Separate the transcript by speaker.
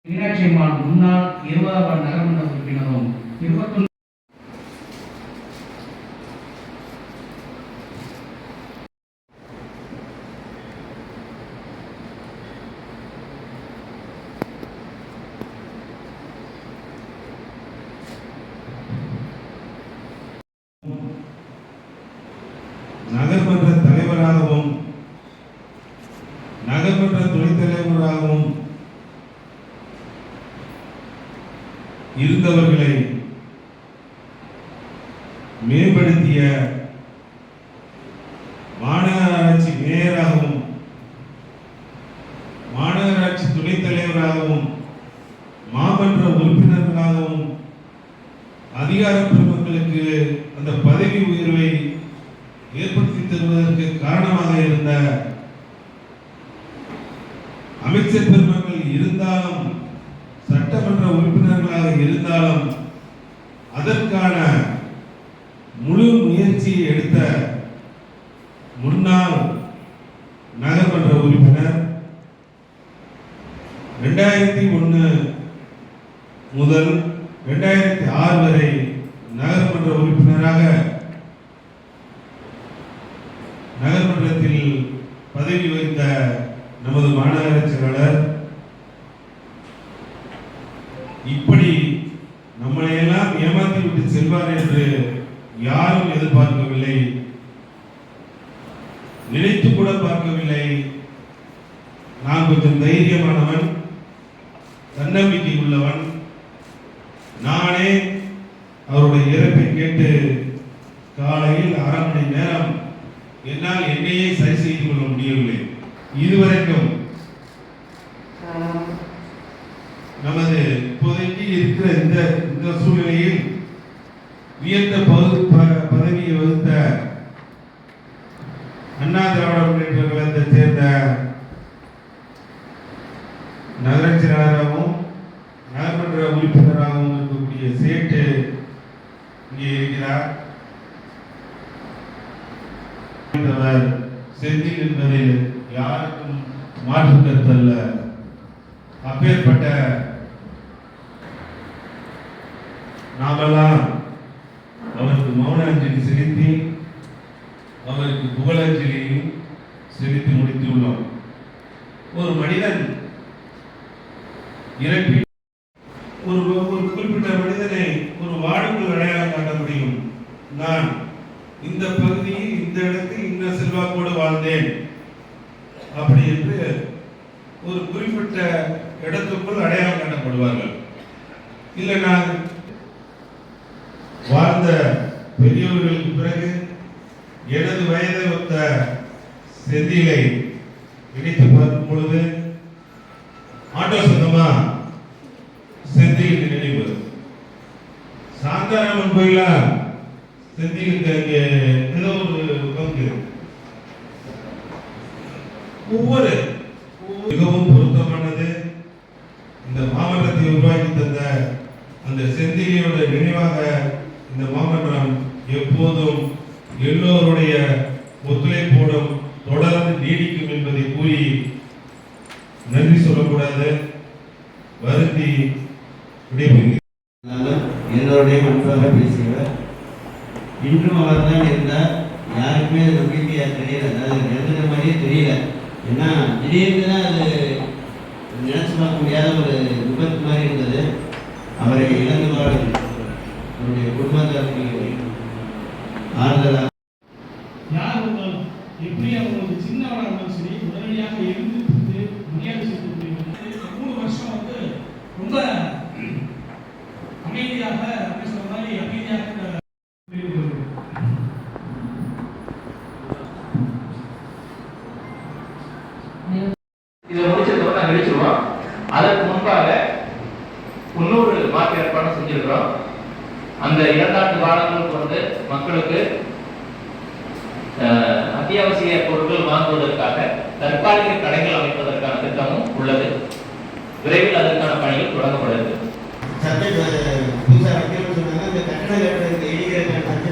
Speaker 1: மீனாட்சி அம்மாள் முன்னாள் 20வது நகரமன்ற உறுப்பினரும் 21
Speaker 2: நகர்மன்ற தலைவராகவும் நகர்மன்ற துணைத் தலைவராகவும் இருந்தவர்களை மேம்படுத்திய மாநகராட்சி மேயராகவும் மாநகராட்சி துணைத் தலைவராகவும் மாமன்ற உறுப்பினர்களாகவும் அதிகார பெருமக்களுக்கு அந்த பதவி உயர்வை ஏற்படுத்தி தருவதற்கு காரணமாக இருந்த அமைச்சர் பெருமக்கள் இருந்தாலும் சட்டமன்ற உறுப்பினர்களாக இருந்தாலும் அதற்கான முழு முயற்சியை எடுத்த முன்னாள் நகர்மன்ற உறுப்பினர் 2001 முதல் 2006 வரை நகர்மன்ற உறுப்பினராக நகர்மன்றத்தில் பதவி வகித்த நமது மாநகர செயலாளர் இப்படி நம்மளை எல்லாம் ஏமாற்றி விட்டு செல்வார் என்று யாரும் எதிர்பார்க்கவில்லை, நினைத்து கூட பார்க்கவில்லை. நான் கொஞ்சம் தைரியமானவன், தன்னம்பிக்கை உள்ளவன். நானே அவருடைய இறப்பை கேட்டு காலையில் 1/2 மணி நேரம் என்னால் என்னையே சரி செய்து கொள்ள முடியவில்லை. இதுவரைக்கும் நமது இப்போதைக்கு இருக்கிற இந்த சூழ்நிலையில் உயர்ந்த பதவியை வகுத்த அண்ணா திராவிட முன்னேற்ற கழகத்தை சேர்ந்த நகராட்சி செயலாளராகவும் நகர்மன்ற உறுப்பினராகவும் இருக்கக்கூடிய சேட்டு இங்கே இருக்கிறார். செந்தில் என்பதில் யாருக்கும் மாற்று கருத்தல்ல. அப்பேற்பட்ட நாமெல்லாம் அவருக்கு மௌன அஞ்சலி செலுத்தி அவருக்கு புகழஞ்சலியையும் செலுத்தி முடித்துள்ளோம். ஒரு மனிதன் இறப்பி ஒரு குறிப்பிட்ட மனிதனை ஒரு வார்டுக்குள் அடையாளம் காட்ட முடியும். நான் இந்த பகுதியில் இந்த இடத்தில் இந்த செல்வாக்கோடு வாழ்ந்தேன் அப்படி என்று ஒரு குறிப்பிட்ட இடத்துக்குள் அடையாளம் காட்டப்படுவார்கள். இல்லை, நான் வாழ்ந்த பெரியவர்களுக்கு பிறகு எனது வயதை ஒத்த செந்திலை நினைத்து பார்க்கும் பொழுது ஆட்டோ சொந்தமா செந்திலுக்கு நினைவு. சாந்தாராமன் கோயிலா செந்திலுக்கு அங்கே ஏதோ ஒரு பங்கு. ஒவ்வொரு மிகவும் பொருத்தமானது. இந்த மாமன்றத்தை உருவாக்கி தந்த அந்த செந்திலியோட நினைவாக இந்த மாமன்றம் எப்போதும் எல்லோருடைய ஒத்துழைப்போடும் தொடர்ந்து நீடிக்கும் என்பதை கூறி நன்றி சொல்லக்கூடாது, வருத்தி விடைபெறுகிறேன்.
Speaker 3: எல்லோருடைய அன்பாக பேசுகிறார். இன்றும் அவர் தான் இருந்தார். யாருக்குமே அது நம்பிக்கையா தெரியல, அது எழுதுன மாதிரியே தெரியல. ஏன்னா திடீர்னு தான் அது நினைச்சு பார்க்க முடியாத ஒரு விபத்து மாதிரி இருந்தது. அவரை இழந்து வாழும் அவருடைய குடும்பத்தாருக்கு ஆறுதலாக
Speaker 4: யார் இருந்தாலும் எப்படி அவங்களுக்கு சின்னவராக இருந்தாலும் சரி உடனடியாக இருந்து மரியாதை செய்யக்கூடிய 3 வருஷம் வந்து ரொம்ப அமைதியாக சொல்ற மாதிரி அமைதியாக
Speaker 5: இதை முடிச்சதோட நாங்கள் அழிச்சிருவோம். அதற்கு முன்பாக இன்னொரு மாற்று ஏற்பாடு செஞ்சிருக்கிறோம். அந்த 2 ஆண்டு காலங்களுக்கு வந்து மக்களுக்கு அத்தியாவசிய பொருட்கள் வாங்குவதற்காக தற்காலிக கடைகள் அமைப்பதற்கான திட்டமும் உள்ளது. விரைவில் அதற்கான பணிகள் தொடங்கப்படுது.
Speaker 3: புதுசாக சொன்னாங்க, இந்த கட்டண இடிக்கிற சட்டத்தை